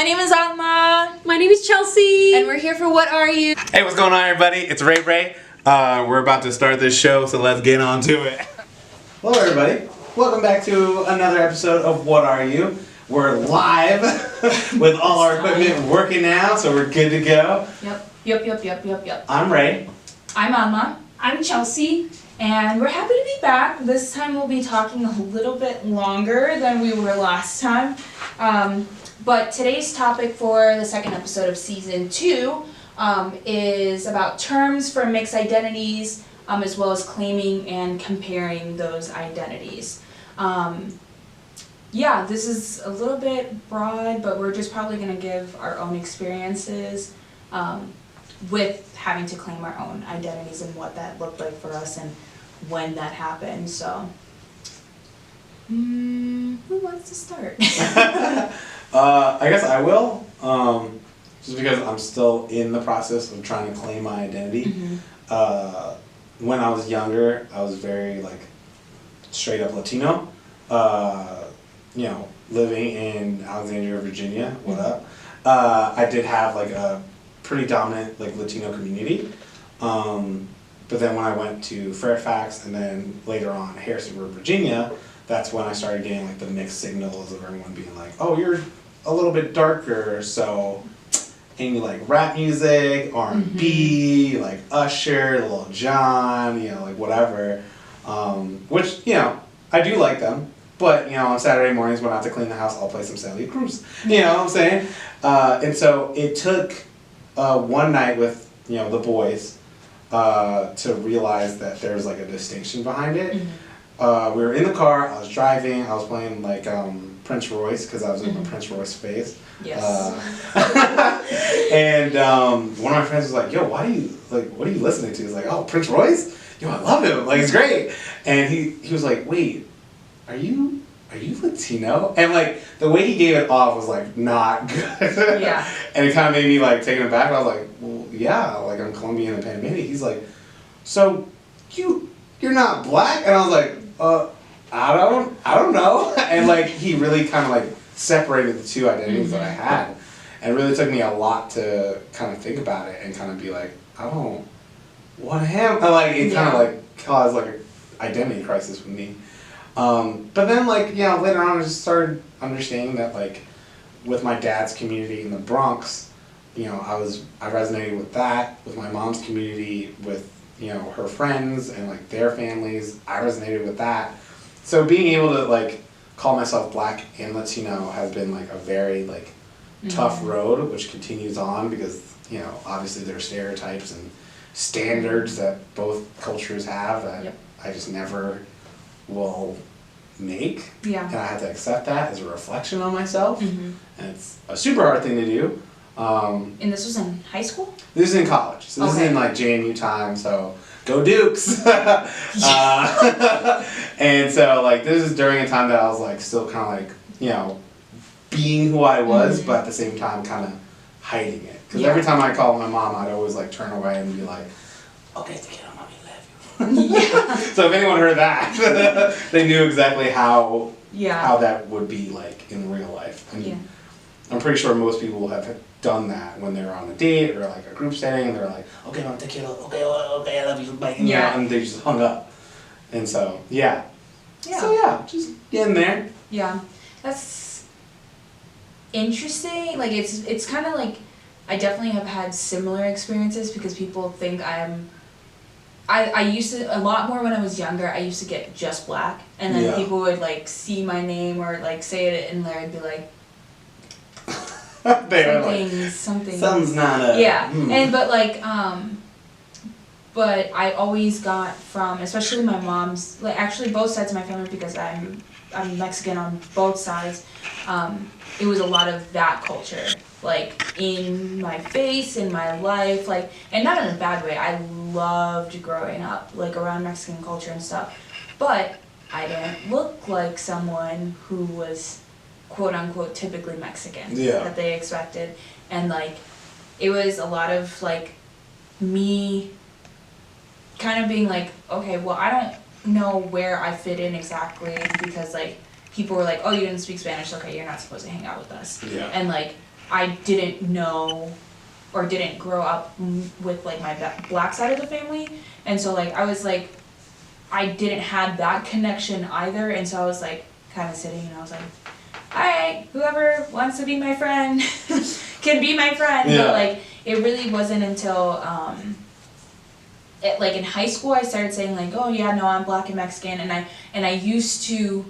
My name is Alma. My name is Chelsea. And we're here for What Are You? Hey, what's going on, everybody? It's Ray. We're about to start this show, so let's get on to it. Hello, everybody. Welcome back to another episode of What Are You? We're live with all our equipment working now, so we're good to go. Yep. I'm Ray. I'm Alma. I'm Chelsea. And we're happy to be back. This time we'll be talking a little bit longer than we were last time. But today's topic for the second episode of season 2 is about terms for mixed identities, as well as claiming and comparing those identities. This is a little bit broad, but we're just probably going to give our own experiences with having to claim our own identities and what that looked like for us and when that happened. So, who wants to start? I guess I will, just because I'm still in the process of trying to claim my identity. Mm-hmm. When I was younger, I was very, straight up Latino, living in Alexandria, Virginia, what up? I did have, a pretty dominant, Latino community, but then when I went to Fairfax and then later on Harrisonburg, Virginia, that's when I started getting, the mixed signals of everyone being like, oh, you're a little bit darker, so, and you like rap music, R&B, like Usher, Lil Jon, whatever, which, I do like them, but, on Saturday mornings when I have to clean the house, I'll play some Celia Cruz, you know what I'm saying? And so it took one night with, the boys to realize that there's, a distinction behind it. Mm-hmm. We were in the car, I was driving, I was playing, Prince Royce, because I was in my Prince Royce phase. Yes. And one of my friends was like, yo, what are you listening to? He's like, oh, Prince Royce? Yo, I love him, he's great. And he was like, wait, are you Latino? And the way he gave it off was not good. Yeah. And it kind of made me taken aback. I was like, well, yeah, I'm Colombian and Panamanian. He's like, so you're not black? And I was like, I don't know. And he really kind of separated the two identities that I had. And it really took me a lot to kind of think about it and kind of be like, I don't want him. And it kind of caused an identity crisis with me. But then later on I just started understanding that with my dad's community in the Bronx, I resonated with that, with my mom's community, with her friends and their families, I resonated with that. So being able to call myself black and Latino has been a very tough road, which continues on because obviously there are stereotypes and standards that both cultures have that I just never will make. Yeah. And I have to accept that as a reflection on myself. Mm-hmm. And it's a super hard thing to do. And this was in high school? This is in college. So this is in JMU time, so go Dukes! And so this is during a time that I was still kind of being who I was, but at the same time kind of hiding it. Because every time I called my mom, I'd always turn away and be like, okay, te quiero, mommy, love you. Yeah. So if anyone heard that, they knew exactly how that would be in real life. And I'm pretty sure most people have done that when they're on a date or a group setting and they're like, okay, mom, te quiero, okay, I love you, and they just hung up. And so, So just getting there. Yeah. That's interesting. It's kind of I definitely have had similar experiences because people think I used to, a lot more when I was younger, I used to get just black. And then people would see my name or say it in there and be like, something. Something's not a... Yeah. And, but I always got from, especially my mom's, actually both sides of my family because I'm Mexican on both sides, it was a lot of that culture, in my face, in my life, and not in a bad way. I loved growing up, around Mexican culture and stuff, but I didn't look like someone who was quote unquote typically Mexican that they expected, and it was a lot of me kind of being okay, well, I don't know where I fit in exactly because people were like, oh, you didn't speak Spanish, okay, you're not supposed to hang out with us. Yeah. And I didn't know or didn't grow up with like my black side of the family, and so like I was like, I didn't have that connection either, and so I was like kind of sitting and I was like, alright, whoever wants to be my friend can be my friend. Yeah. But like it really wasn't until like in high school I started saying like, oh yeah, no, I'm black and Mexican, and I used to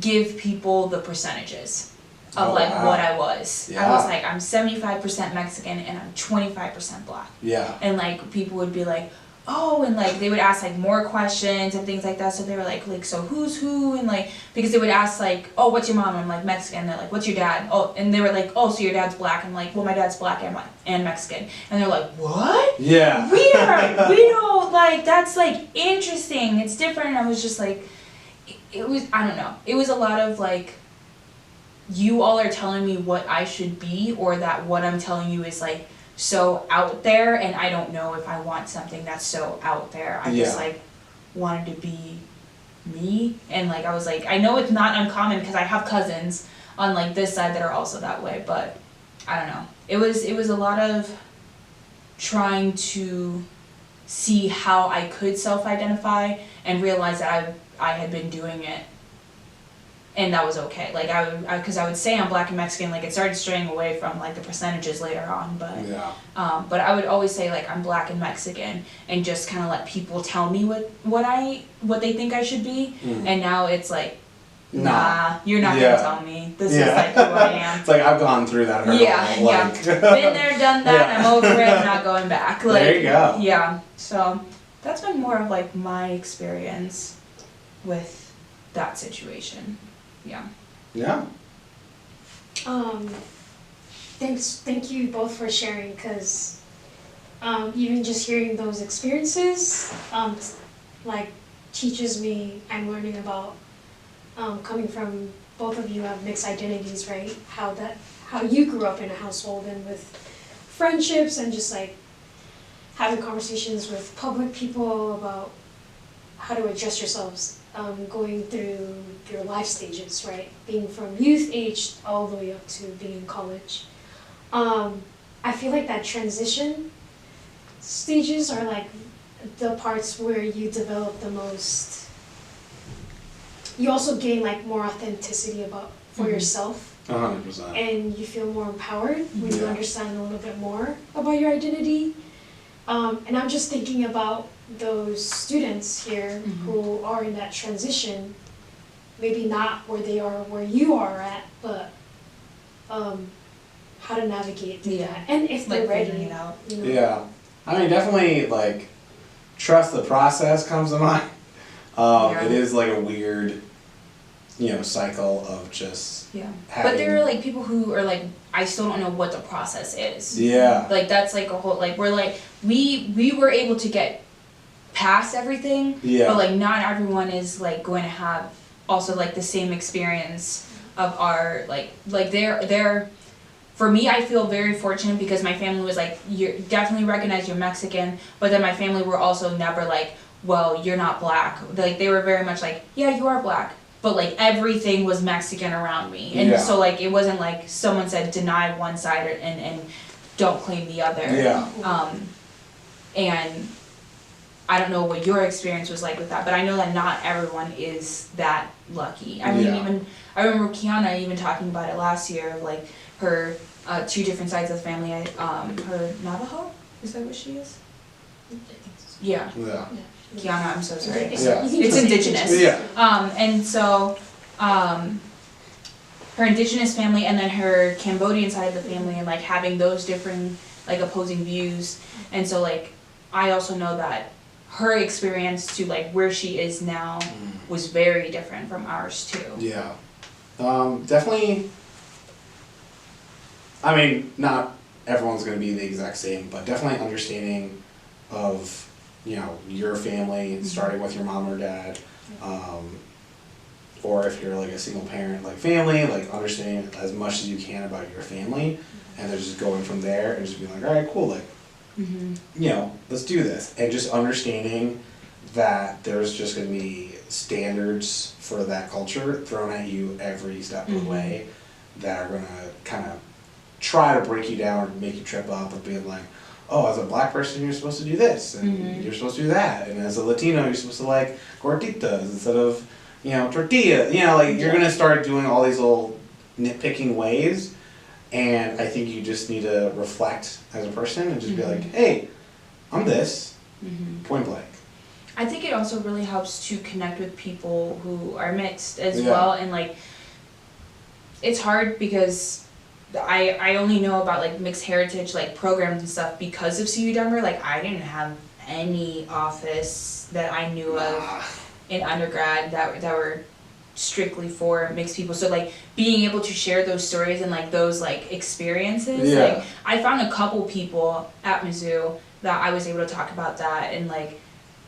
give people the percentages of Oh, like wow. what I was. I Yeah. was like, I'm 75% Mexican and I'm 25% black. Yeah. And like people would be like, oh, and like they would ask like more questions and things like that. So they were like so who's who? And like, because they would ask like, oh, what's your mom? I'm like Mexican. And they're like, what's your dad? Oh, and they were like, oh, so your dad's black. I'm like, well, my dad's black and Mexican. And they're like, what? Yeah. We don't like, that's like interesting. It's different. And I was just like, it was, I don't know. It was a lot of like, you all are telling me what I should be, or that what I'm telling you is like so out there, and I don't know if I want something that's so out there. I just Yeah. like wanted to be me, and like I was like, I know it's not uncommon because I have cousins on like this side that are also that way, but I don't know. It was a lot of trying to see how I could self-identify and realize that I had been doing it, and that was okay. Like because I would say I'm black and Mexican, like it started straying away from like the percentages later on, but Yeah. but I would always say like I'm black and Mexican, and just kind of let people tell me what they think I should be. And now it's like, nah, you're not Yeah. gonna tell me. This is like who I am. It's like I've gone through that hurdle. Yeah, like. Been there, done that. Yeah. I'm over it. I'm not going back. Like, There you go. Yeah. So that's been more of like my experience with that situation. Yeah. Yeah. Thank you both for sharing, because even just hearing those experiences, like teaches me. I'm learning about coming from, both of you have mixed identities, right? How you grew up in a household and with friendships, and just like having conversations with public people about how to adjust yourselves, going through your life stages, right? Being from youth age all the way up to being in college. I feel like that transition stages are like the parts where you develop the most. You also gain like more authenticity for yourself, 100%. and you feel more empowered when you Yeah. understand a little bit more about your identity. And I'm just thinking about those students here who are in that transition, maybe not where they are where you are at, but how to navigate through that, and if they're Like ready, figuring it out. you know. Yeah. I mean, definitely, like, trust the process comes to mind. Yeah. It is like a weird, cycle of just Yeah. having. But there are like people who are like, I still don't know what the process is. Yeah. Like that's like a whole, like we're like, we were able to get past everything, Yeah. but like not everyone is like going to have also like the same experience of our like they're for me, I feel very fortunate because my family was like, you definitely recognize you're Mexican, but then my family were also never like, well, you're not black. Like they were very much like, yeah, you are black, but like everything was Mexican around me, and Yeah. so like it wasn't like someone said deny one side and don't claim the other. Yeah. And I don't know what your experience was like with that, but I know that not everyone is that lucky. I mean, Yeah. I remember Kiana even talking about it last year, of like her two different sides of the family. Her Navajo, is that what she is? Yeah, Yeah. Kiana, I'm so sorry. Yeah. It's indigenous. Yeah. And so, her indigenous family and then her Cambodian side of the family, and like having those different like opposing views. And so like, I also know that her experience to like where she is now was very different from ours too. Yeah. Definitely, I mean, not everyone's going to be the exact same, but definitely understanding of, your family, starting with your mom or dad, or if you're like a single parent, like family, like understanding as much as you can about your family, and then just going from there and just being like, all right, cool, like, let's do this. And just understanding that there's just going to be standards for that culture thrown at you every step of the way that are going to kind of try to break you down or make you trip up or being like, oh, as a black person, you're supposed to do this, and you're supposed to do that, and as a Latino, you're supposed to like gorditas instead of, you know, tortilla. You know, like, you're gonna start doing all these little nitpicking ways, and I think you just need to reflect as a person and just be like, hey, I'm this, point blank. I think it also really helps to connect with people who are mixed as Yeah. well, and like, it's hard because I only know about like mixed heritage like programs and stuff because of CU Denver. Like, I didn't have any office that I knew of in undergrad that were strictly for mixed people. So like, being able to share those stories and like those like experiences, like, I found a couple people at Mizzou that I was able to talk about that, and like,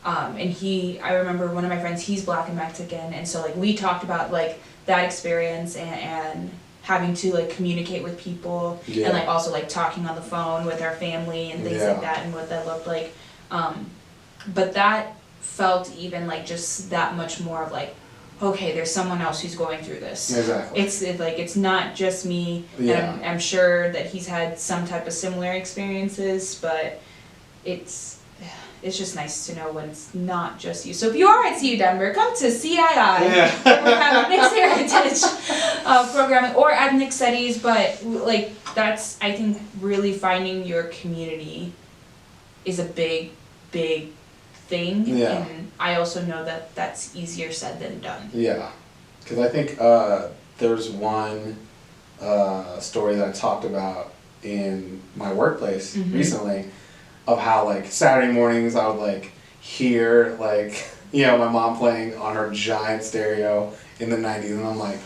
and I remember one of my friends, he's black and Mexican, and so like, we talked about like that experience and having to like communicate with people, and like also like talking on the phone with our family and things like that, and what that looked like. But that felt even like just that much more of like, okay, there's someone else who's going through this. Exactly. It's not just me, and I'm sure that he's had some type of similar experiences, but it's just nice to know when it's not just you. So if you are at CU Denver, come to CII. Where we have a mixed heritage program, or ethnic studies, but like, that's, I think, really finding your community is a big thing, and I also know that that's easier said than done. Yeah, because I think there's one story that I talked about in my workplace recently, of how like Saturday mornings I would like hear like, you know, my mom playing on her giant stereo in the 90s, and I'm like,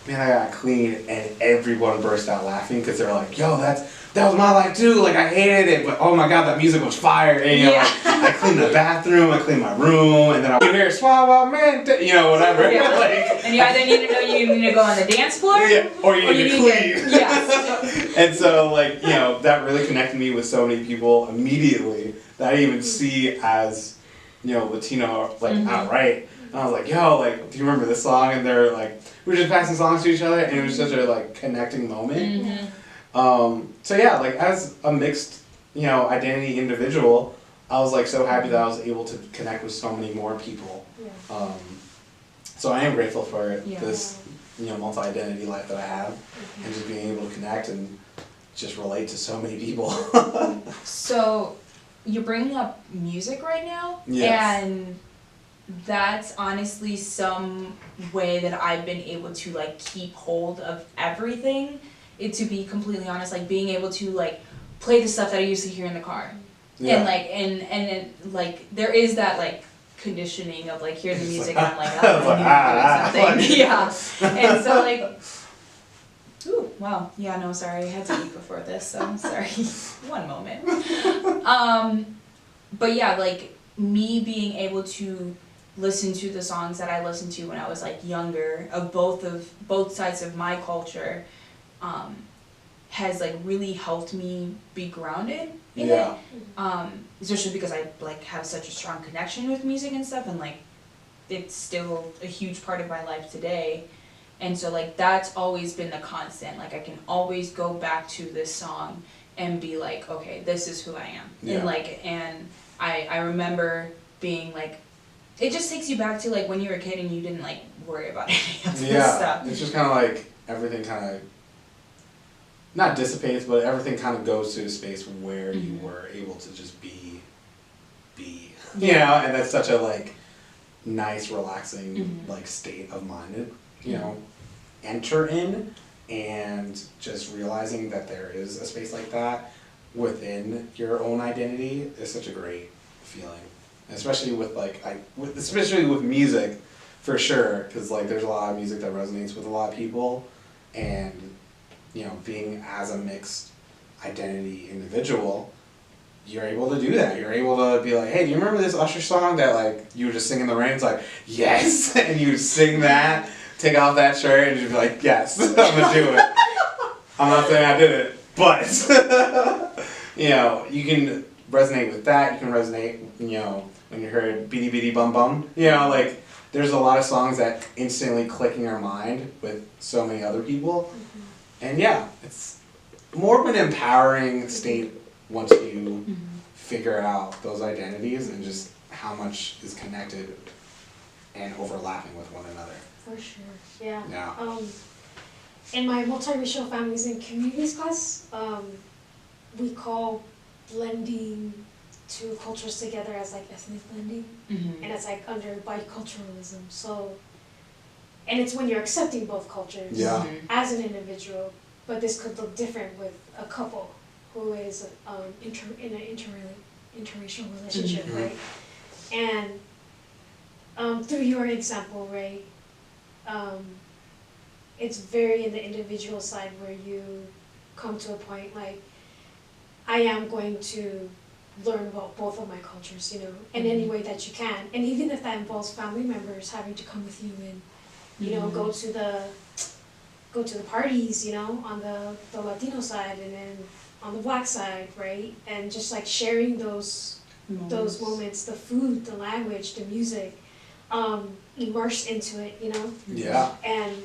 man, I got clean, and everyone burst out laughing because they're like, yo, that was my life too, like, I hated it, but oh my god, that music was fire, and you know, like, I cleaned the bathroom, I cleaned my room, and then I would hear suavemente, you know, whatever, like, and you either need to know you need to go on the dance floor, or you need to clean. Yes. And so, like, you know, that really connected me with so many people immediately that I even see as, you know, Latino, like, outright. And I was like, yo, like, do you remember this song? And they're like, we were just passing songs to each other, and it was such a, like, connecting moment. So yeah, like, as a mixed, you know, identity individual, I was, like, so happy that I was able to connect with so many more people. So I am grateful for this, you know, multi-identity life that I have, and just being able to connect and just relate to so many people. So, you're bringing up music right now, and that's honestly some way that I've been able to like keep hold of everything. To be completely honest, like, being able to like play the stuff that I used to hear in the car, and like and like, there is that like conditioning of like hearing the music and I'm like, oh, I need to do something. And so like, ooh, wow, yeah, no, sorry, I had to eat before this, so I'm sorry. One moment. But yeah, like, me being able to listen to the songs that I listened to when I was like younger, of both sides of my culture, has like really helped me be grounded in it. Especially because I like have such a strong connection with music and stuff, and like, it's still a huge part of my life today. And so like, that's always been the constant. Like, I can always go back to this song and be like, okay, this is who I am. And like, and I remember being like, it just takes you back to like when you were a kid and you didn't like worry about any of this stuff. It's just kind of like everything kind of not dissipates, but everything kind of goes to a space where you were able to just be, you know, and that's such a like nice, relaxing like state of mind, you know, enter in, and just realizing that there is a space like that within your own identity is such a great feeling, especially with like especially with music, for sure, because like there's a lot of music that resonates with a lot of people, and you know, being as a mixed identity individual, you're able to do that. You're able to be like, hey, do you remember this Usher song that like you were just singing in the rain? It's like, yes, and you sing that, take off that shirt, and you'd be like, yes, I'm gonna do it. I'm not saying I did it, but you know, you can resonate with that. You can resonate, you know, when you heard Beady Beady Bum Bum. You know, like, there's a lot of songs that instantly click in your mind with so many other people. And yeah, it's more of an empowering state once you figure out those identities and just how much is connected and overlapping with one another. For sure, yeah. Yeah. In my multiracial families and communities class, we call blending two cultures together as like ethnic blending, and it's like under biculturalism. So, and it's when you're accepting both cultures Yeah. as an individual, but this could look different with a couple who is in an interracial relationship, right? And through your example, Ray, it's very in the individual side where you come to a point like, I am going to learn about both of my cultures, you know, in any way that you can. And even if that involves family members having to come with you and, you know, go to the parties, you know, on the Latino side and then on the Black side, right? And just like sharing those moments, the food, the language, the music, immerse into it, you know? Yeah. And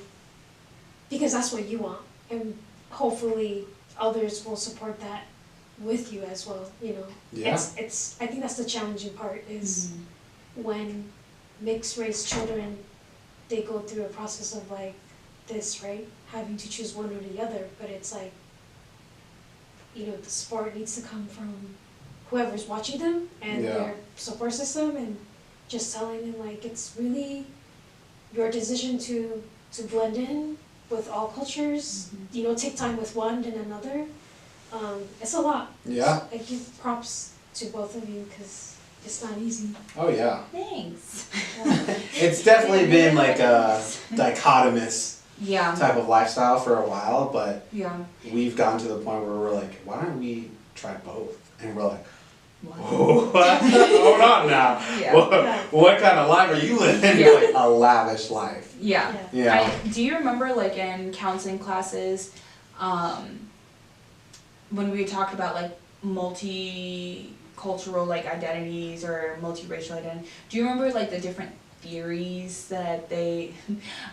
because that's what you want. And hopefully others will support that with you as well, you know? Yeah. It's I think that's the challenging part is when mixed race children, they go through a process of like this, right? Having to choose one or the other, but it's like, you know, the support needs to come from whoever's watching them and their support system and just telling them like it's really your decision to blend in with all cultures, you know, take time with one and another. It's a lot. Yeah. I give props to both of you because it's not easy. Oh yeah. Thanks. It's definitely been like a dichotomous Yeah. type of lifestyle for a while, but Yeah. we've gotten to the point where we're like, why don't we try both? And we're like, What? what? Hold on now. Yeah. What kind of life are you living? Yeah. Like a lavish life. Yeah. Yeah. Do you remember like in counseling classes, when we talked about like multicultural like identities or multiracial identity, do you remember like the different theories that they,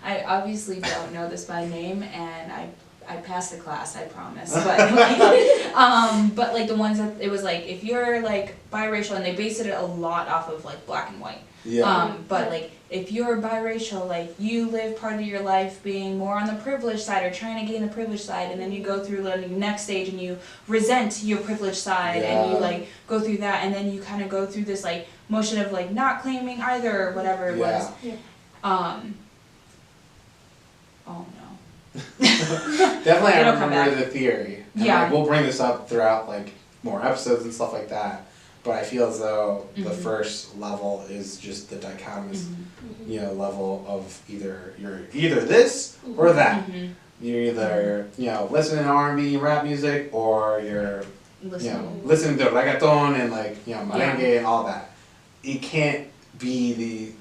I obviously don't know this by name and I passed the class, I promise, but but like the ones that, it was like, if you're like biracial, and they based it a lot off of like black and white. Yeah. But like, if you're biracial, like you live part of your life being more on the privileged side or trying to gain the privileged side, and then you go through the next stage and you resent your privileged side and you like go through that, and then you kind of go through this like motion of like not claiming either or whatever it was. Yeah. Oh no. Definitely I It'll come remember back. the theory. And Yeah. like, we'll bring this up throughout like more episodes and stuff like that. But I feel as though the first level is just the dichotomous, you know, level of you're either this or that. You're either, you know, listening to R&B and rap music, or you're, you know, listening to reggaeton and like, you know, merengue and all that. It can't be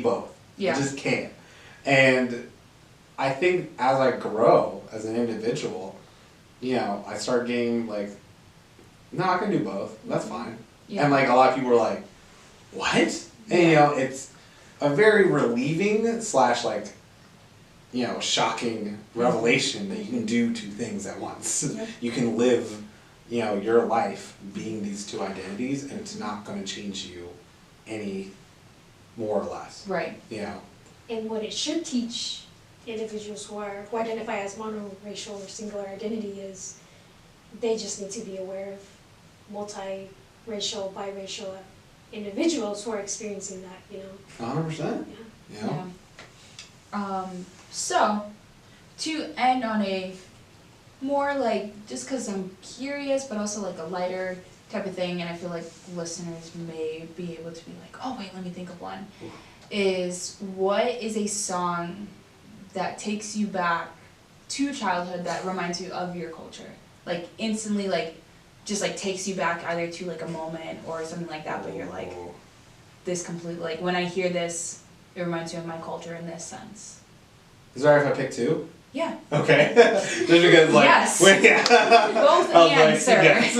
both. Yeah. It just can't. And I think as I grow as an individual, you know, I start getting like, no, I can do both. That's fine. Yeah. And like a lot of people are like, what? And you know, it's a very relieving slash like, you know, shocking revelation that you can do two things at once. You can live, you know, your life being these two identities, and it's not going to change you any more or less. Right. You know. And what it should teach individuals who identify as monoracial or singular identity is they just need to be aware of multiracial, biracial individuals who are experiencing that, you know. 100%. Yeah. So, to end on a more like, just because I'm curious, but also like a lighter type of thing, and I feel like listeners may be able to be like, oh wait, let me think of one, is what is a song that takes you back to childhood that reminds you of your culture? Like instantly, like just like takes you back either to like a moment or something like that, but you're like, this completely, like when I hear this, it reminds me of my culture in this sense. Is it alright if I pick two? Yeah. Okay. Just because like Yes. wait, yeah. Both answer. Yes.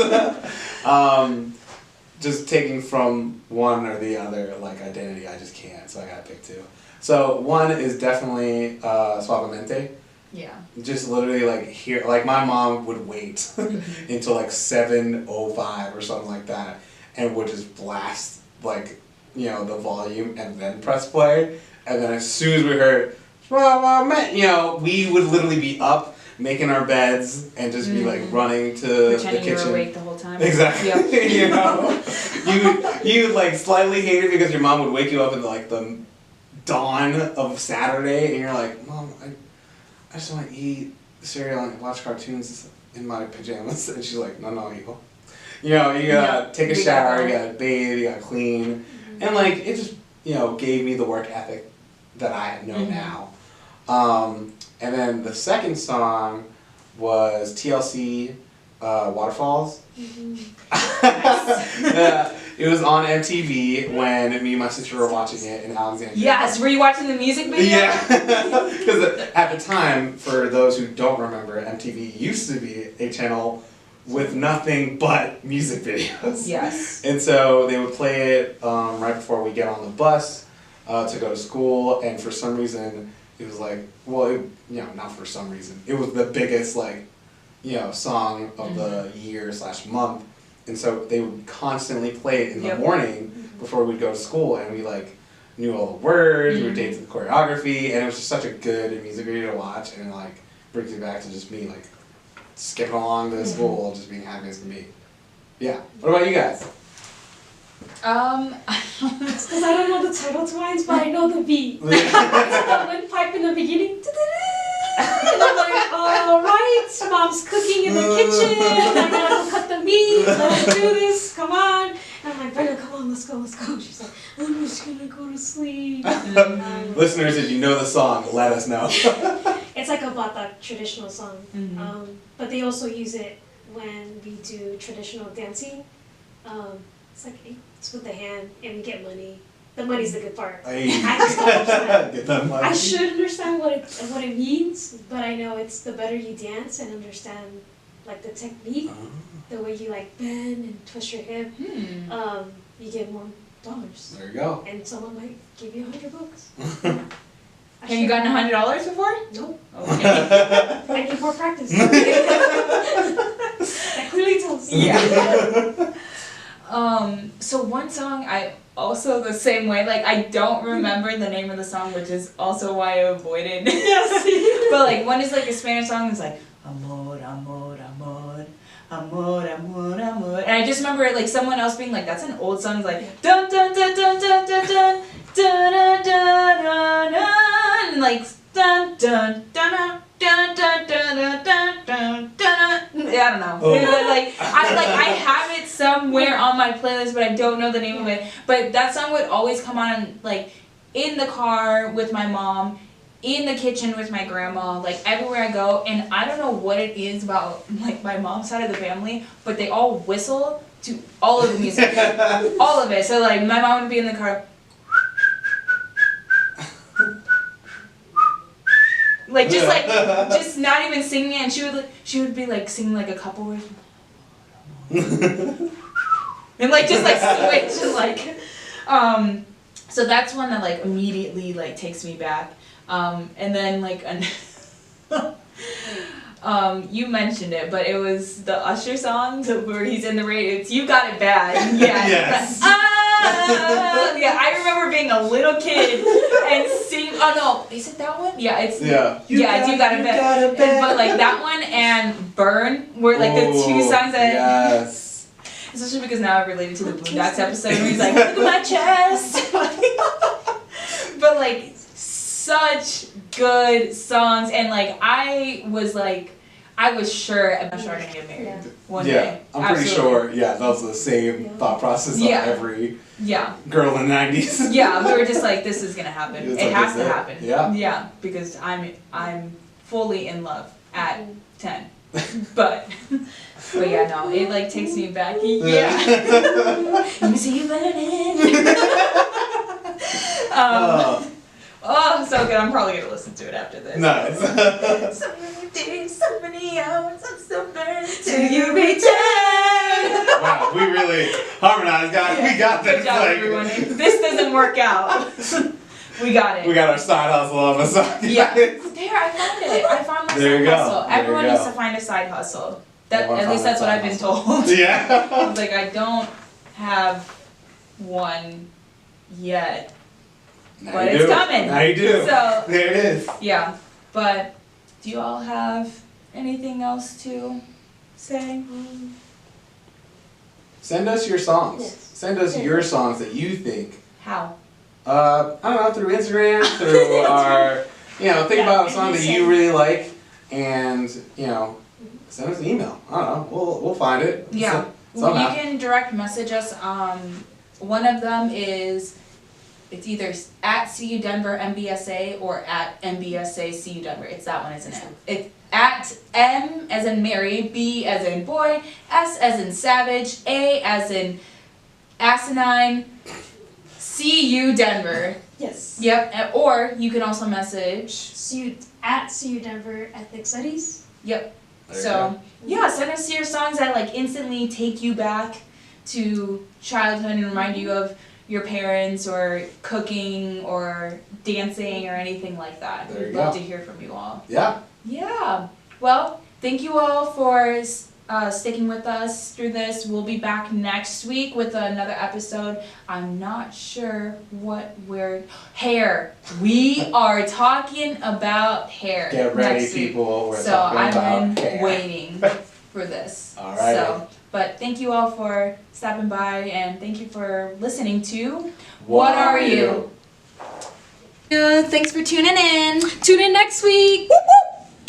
Just taking from one or the other like identity, I just can't, so I gotta pick two. So one is definitely Suavemente Yeah. Just literally like hear, like my mom would wait until like 7:05 or something like that, and would just blast like, you know, the volume and then press play, and then as soon as we heard, you know, we would literally be up making our beds and just be like running to Pretending the kitchen. you were awake the whole time. Exactly. Yep. You know, you would like slightly hate it because your mom would wake you up in like the dawn of Saturday, and you're like, Mom, I just want to eat cereal and watch cartoons in my pajamas. And she's like, no, you know, you gotta take a shower, you gotta bathe, you gotta clean. And like, it just, you know, gave me the work ethic that I know now. And then the second song was TLC, Waterfalls. It was on MTV when me and my sister were watching it in Alexandria. Yes, were you watching the music video? Yeah, because at the time, for those who don't remember, MTV used to be a channel with nothing but music videos. Yes. And so they would play it right before we get on the bus to go to school, and for some reason it was like, well, you know, not for some reason, it was the biggest like, you know, song of the year / month. And so they would constantly play it in the morning before we'd go to school, and we like knew all the words, we were dating the choreography, and it was just such a good music video to watch, and it like brings me back to just me like skipping along to school, just being happy as can be. Yeah. What about you guys? It's because I don't know the title twice, but I know the beat. It's the windpipe in the beginning. And I'm like, alright, Mom's cooking in the kitchen. I gotta go cut the meat. Let's do this. Come on. And I'm like, Brenda, come on, let's go. She's like, I'm just gonna go to sleep. Listeners, if you know the song, let us know. It's like a Batak traditional song. But they also use it when we do traditional dancing. It's like, it's with the hand and we get money. The money's the good part. I just don't understand. Get that money. I should understand what it means, but I know it's the better you dance and understand like the technique, the way you like bend and twist your hip, you get more dollars. There you go. And someone might give you $100. Have you gotten $100 before? Nope. Okay. I need more practice. That clearly tells you. Yeah. So one song I also the same way, like I don't remember the name of the song, which is also why I avoided. Yes. But like one is like a Spanish song that's like amor, amor, amor, amor, amor, amor. And I just remember like someone else being like, that's an old song, it's like dun dun dun dun dun dun dun dun dun dun dun, and like dun dun dun dun dun dun dun dun dun dun. I don't know. Like I have it somewhere on my playlist, but I don't know the name of it. But that song would always come on like in the car with my mom, in the kitchen with my grandma, like everywhere I go. And I don't know what it is about like my mom's side of the family, but they all whistle to all of the music, all of it. So like my mom would be in the car. Like just not even singing it, and she would be like singing like a couple words, and like just like switch and like, so that's one that like immediately like takes me back, and then like you mentioned it, but it was the Usher song where he's in the radio. It's "You Got It Bad." Yeah. Yes. Yeah, I remember being a little kid and singing. Oh no, is it that one? Yeah, it's You Got It Bad. But like that one and Burn were like the two songs that. Yes. Especially because now I related to the Boondocks episode where he's like, "Look at my chest." But like such good songs, and like I was sure I'm gonna get married one day. I'm pretty sure. Yeah, that was the same thought process of every girl in the 90s. Yeah, we were just like, this is gonna happen. It's It like, has to happen. Yeah. Yeah, because I'm fully in love at 10. But yeah, no, it like takes me back. Yeah. Let me see you learning. Oh, so good. I'm probably gonna listen to it after this. Nice. So many days, so many hours, I'm still burning till you return. Wow, we really harmonized, guys. Yeah. We got this. Good job, everyone. If this doesn't work out, we got it. We got our side hustle on the side. Yeah. There, I found it. I found a There side you go. hustle. There Everyone you needs go. to find a side hustle. I wanna At least find that's that what side I've been hustle. told. Yeah. Like, I don't have one yet, Now but you it's do. coming. Now you do. So, There it is. yeah. But do you all have anything else to say? Send us your songs. Yes. Send us your songs that you think. How? I don't know, through Instagram, through our, think Yeah, about a song that you MBSA. really like, and send us an email. I don't know. We'll find it. Yeah. Somehow. You can direct message us. One of them is, it's either at CU Denver MBSA or at MBSA CU Denver. It's that one, isn't it? It's at M as in Mary, B as in boy, S as in savage, A as in asinine, CU Denver. Yes. Yep. Or you can also message. At CU Denver Ethnic Studies. Yep. There you So yeah, send us your songs that like instantly take you back to childhood and remind you of your parents or cooking or dancing or anything like that. There you We'd love go. to hear from you all. Yeah. Yeah. Well, thank you all for sticking with us through this. We'll be back next week with another episode. I'm not sure what hair. We are talking about hair. Get ready, next week. people. We're So talking I've about been hair. waiting for this. Alrighty. So, but thank you all for stopping by and thank you for listening to What Are You? Thanks for tuning in. Tune in next week. Whoop, whoop.